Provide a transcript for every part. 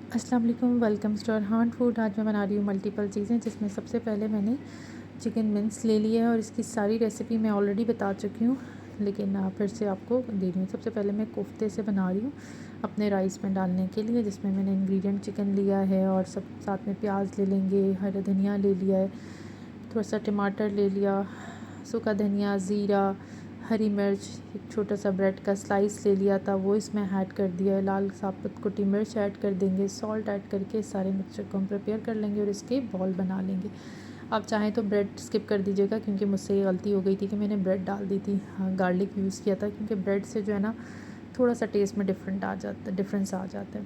अस्सलाम वालेकुम, welcome to Arhan food. आज मैं बना रही हूँ मल्टीपल चीज़ें, जिसमें सबसे पहले मैंने चिकन मिंस ले लिया है और इसकी सारी रेसिपी मैं ऑलरेडी बता चुकी हूँ, लेकिन फिर से आपको दे रही हूँ। सबसे पहले मैं कोफ्ते से बना रही हूँ अपने राइस में डालने के लिए, जिसमें मैंने इंग्रेडिएंट चिकन लिया है और सब साथ में प्याज ले लेंगे, हरा धनिया ले लिया है, थोड़ा सा टमाटर ले लिया, सूखा धनिया, ज़ीरा, हरी मिर्च, एक छोटा सा ब्रेड का स्लाइस ले लिया था, वो इसमें ऐड कर दिया है, लाल साबुत कुटी मिर्च ऐड कर देंगे, सॉल्ट ऐड करके सारे मिक्सचर को हम प्रिपेयर कर लेंगे और इसके बॉल बना लेंगे। आप चाहें तो ब्रेड स्किप कर दीजिएगा, क्योंकि मुझसे ये गलती हो गई थी कि मैंने ब्रेड डाल दी थी, हाँ गार्लिक यूज़ किया था, क्योंकि ब्रेड से जो है ना थोड़ा सा टेस्ट में डिफरेंस आ जाता है।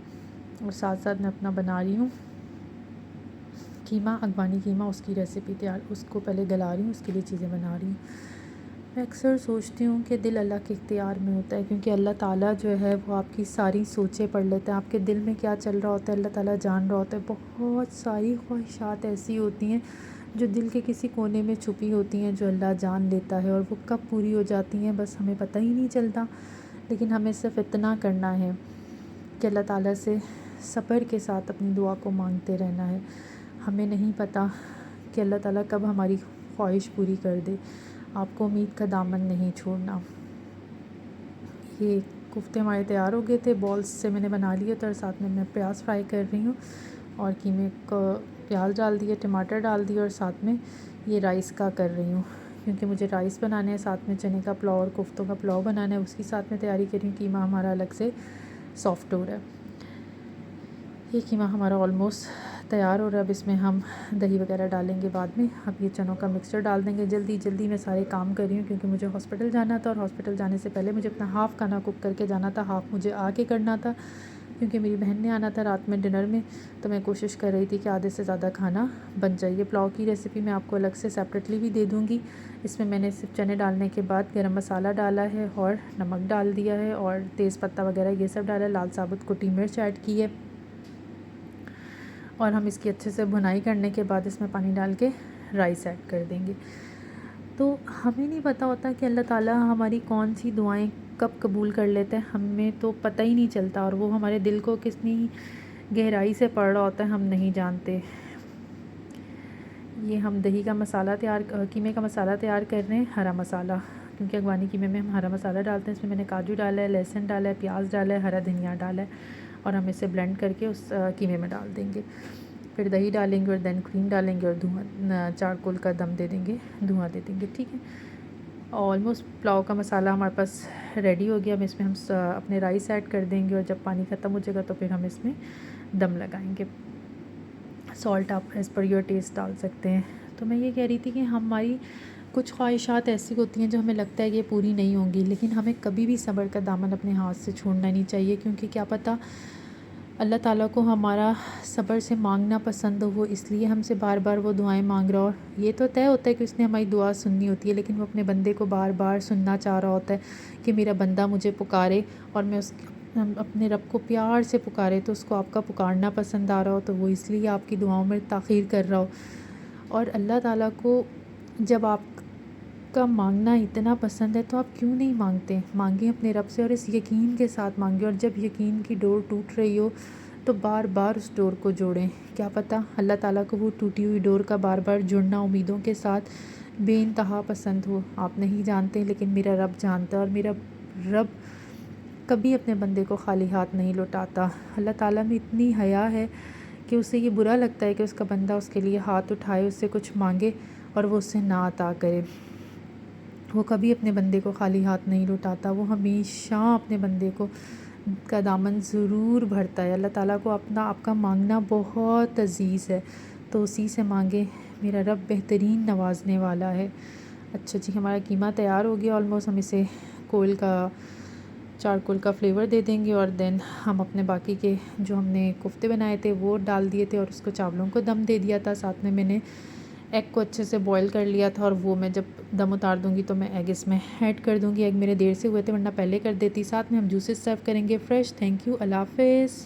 और साथ साथ मैं अपना बना रही हूँ कीमा, अगवानी कीमा, उसकी रेसिपी तैयार, उसको पहले गला रही हूँ, उसके लिए चीज़ें बना रही हूँ। मैं अक्सर सोचती हूँ कि दिल अल्लाह के इख्तियार में होता है, क्योंकि अल्लाह ताला जो है वो आपकी सारी सोचें पढ़ लेते हैं, आपके दिल में क्या चल रहा होता है अल्लाह ताला जान रहा होता है। बहुत सारी ख्वाहिशात ऐसी होती हैं जो दिल के किसी कोने में छुपी होती हैं, जो अल्लाह जान लेता है, और वो कब पूरी हो जाती हैं बस हमें पता ही नहीं चलता। लेकिन हमें सिर्फ इतना करना है कि अल्लाह ताला से सब्र के साथ अपनी दुआ को मांगते रहना है। हमें नहीं पता कि अल्लाह ताला कब हमारी ख्वाहिश पूरी कर दे। आपको उम्मीद का दामन नहीं छोड़ना। ये कोफ्ते हमारे तैयार हो गए थे, बॉल्स से मैंने बना लिए थे, और साथ में मैं प्याज फ्राई कर रही हूँ और कीमे को प्याज डाल दिए, टमाटर डाल दिए, और साथ में ये राइस का कर रही हूँ, क्योंकि मुझे राइस बनाने हैं, साथ में चने का पुलाव और कोफ्तों का पुलाव बनाना है, उसकी साथ में तैयारी कर रही हूँ। कीमा हमारा अलग से सॉफ्ट हो रहा है। ये कीमा हमारा ऑलमोस्ट तैयार हो रहा है। अब इसमें हम दही वगैरह डालेंगे बाद में। अब ये चनों का मिक्सचर डाल देंगे। जल्दी जल्दी मैं सारे काम कर रही हूँ, क्योंकि मुझे हॉस्पिटल जाना था, और हॉस्पिटल जाने से पहले मुझे अपना हाफ़ खाना कुक करके जाना था, हाफ़ मुझे आके करना था, क्योंकि मेरी बहन ने आना था रात में डिनर में। तो मैं कोशिश कर रही थी कि आधे से ज़्यादा खाना बन जाए। ये पुलाव की रेसिपी मैं आपको अलग से सेपरेटली भी दे दूँगी। इसमें मैंने सिर्फ चने डालने के बाद गरम मसाला डाला है और नमक डाल दिया है और तेज़पत्ता वगैरह ये सब डाला है, लाल साबुत कुटी मिर्च ऐड की है, और हम इसकी अच्छे से भुनाई करने के बाद इसमें पानी डाल के राइस ऐड कर देंगे। तो हमें नहीं पता होता कि अल्लाह ताला हमारी कौन सी दुआएं कब कबूल कर लेते हैं, हमें तो पता ही नहीं चलता, और वो हमारे दिल को कितनी गहराई से पड़ रहा होता है हम नहीं जानते। ये हम दही का मसाला तैयार, कीमे का मसाला तैयार कर रहे हैं, हरा मसाला, क्योंकि अगवानी कीमे में हम हरा मसाला डालते हैं। इसमें मैंने काजू डाला है, लहसुन डाला है, प्याज डाला है, हरा धनिया डाला है, और हम इसे ब्लेंड करके उस कीमे में डाल देंगे। फिर दही डालेंगे और देन क्रीम डालेंगे और धुआं, चारकोल का दम दे देंगे, धुआं दे देंगे। ठीक है, ऑलमोस्ट पुलाव का मसाला हमारे पास रेडी हो गया। अब इसमें हम अपने राइस ऐड कर देंगे, और जब पानी ख़त्म हो जाएगा तो फिर हम इसमें दम लगाएंगे। सॉल्ट आप एज़ पर योर टेस्ट डाल सकते हैं। तो मैं ये कह रही थी कि हमारी कुछ ख्वाहिशात ऐसी होती हैं जो हमें लगता है कि ये पूरी नहीं होंगी, लेकिन हमें कभी भी सब्र का दामन अपने हाथ से छोड़ना नहीं चाहिए, क्योंकि क्या पता अल्लाह ताला को हमारा सब्र से मांगना पसंद हो, वो इसलिए हमसे बार बार वो दुआएं मांग रहा हो। और ये तो तय होता है कि उसने हमारी दुआ सुननी होती है, लेकिन वो अपने बंदे को बार बार सुनना चाह रहा होता है कि मेरा बंदा मुझे पुकारे, और मैं उस अपने रब को प्यार से पुकारे, तो उसको आपका पुकारना पसंद आ रहा हो, तो वो इसलिए आपकी दुआओं में ताख़ीर कर रहा हो। और अल्लाह ताला को जब आपका मांगना इतना पसंद है, तो आप क्यों नहीं मांगते? मांगें अपने रब से, और इस यकीन के साथ मांगें, और जब यकीन की डोर टूट रही हो तो बार बार उस डोर को जोड़ें। क्या पता अल्लाह ताला को वो टूटी हुई डोर का बार बार जुड़ना उम्मीदों के साथ बेइंतहा पसंद हो। आप नहीं जानते, लेकिन मेरा रब जानता है, और मेरा रब कभी अपने बंदे को खाली हाथ नहीं लौटाता। अल्लाह ताला में इतनी हया है कि उसे ये बुरा लगता है कि उसका बंदा उसके लिए हाथ उठाए, उससे कुछ मांगे, और वो उससे ना अता करे। वो कभी अपने बंदे को खाली हाथ नहीं लौटाता, वो हमेशा अपने बंदे को का दामन ज़रूर भरता है। अल्लाह ताला को अपना आपका मांगना बहुत अज़ीज़ है, तो उसी से मांगे, मेरा रब बेहतरीन नवाजने वाला है। अच्छा जी, हमारा कीमा तैयार हो गया ऑलमोस्ट। हम इसे कोयल का, चारकोल का फ्लेवर दे देंगे, और देन हम अपने बाकी के जो हमने कोफ्ते बनाए थे वो डाल दिए थे, और उसको चावलों को दम दे दिया था। साथ में मैंने एग को अच्छे से बॉईल कर लिया था, और वो मैं जब दम उतार दूँगी तो मैं एग इसमें ऐड कर दूँगी। एग मेरे देर से हुए थे, वरना पहले कर देती। साथ में हम जूसेस सर्व करेंगे फ्रेश। थैंक यू, अल्लाह हाफ़िज़।